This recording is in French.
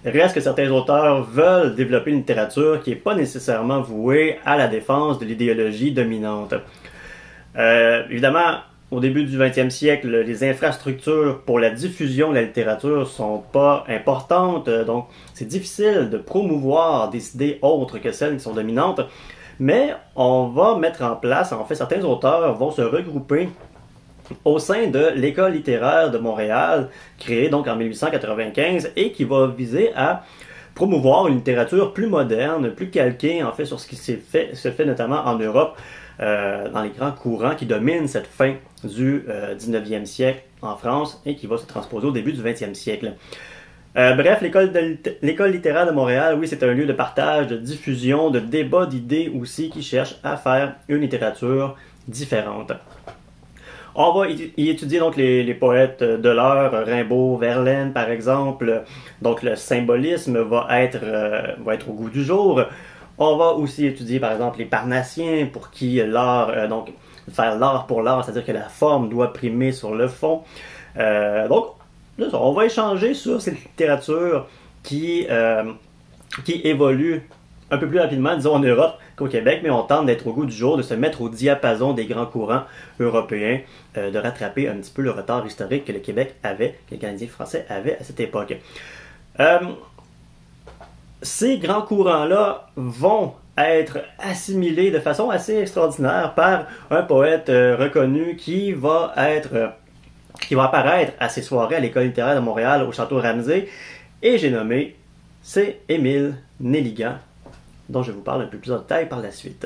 Reste que certains auteurs veulent développer une littérature qui n'est pas nécessairement vouée à la défense de l'idéologie dominante. Évidemment, au début du 20e siècle, les infrastructures pour la diffusion de la littérature sont pas importantes, donc c'est difficile de promouvoir des idées autres que celles qui sont dominantes, mais on va mettre en place, en fait, certains auteurs vont se regrouper au sein de l'École littéraire de Montréal, créée donc en 1895, et qui va viser à promouvoir une littérature plus moderne, plus calquée en fait sur ce qui se fait notamment en Europe, dans les grands courants qui dominent cette fin du 19e siècle en France et qui va se transposer au début du 20e siècle. Bref, l'École littéraire de Montréal, oui, c'est un lieu de partage, de diffusion, de débat d'idées aussi qui cherche à faire une littérature différente. On va y étudier donc les poètes de l'heure, Rimbaud, Verlaine par exemple. Donc le symbolisme va être au goût du jour. On va aussi étudier par exemple les Parnassiens pour qui l'art, donc faire l'art pour l'art, c'est-à-dire que la forme doit primer sur le fond. Donc on va échanger sur cette littérature qui évolue un peu plus rapidement, disons en Europe qu'au Québec, mais on tente d'être au goût du jour, de se mettre au diapason des grands courants européens, de rattraper un petit peu le retard historique que le Québec avait, que les Canadiens français avaient à cette époque. Ces grands courants-là vont être assimilés de façon assez extraordinaire par un poète reconnu qui va apparaître à ces soirées à l'École littéraire de Montréal au Château Ramsay, et j'ai nommé, c'est Émile Nelligan, dont je vous parle un peu plus en détail par la suite.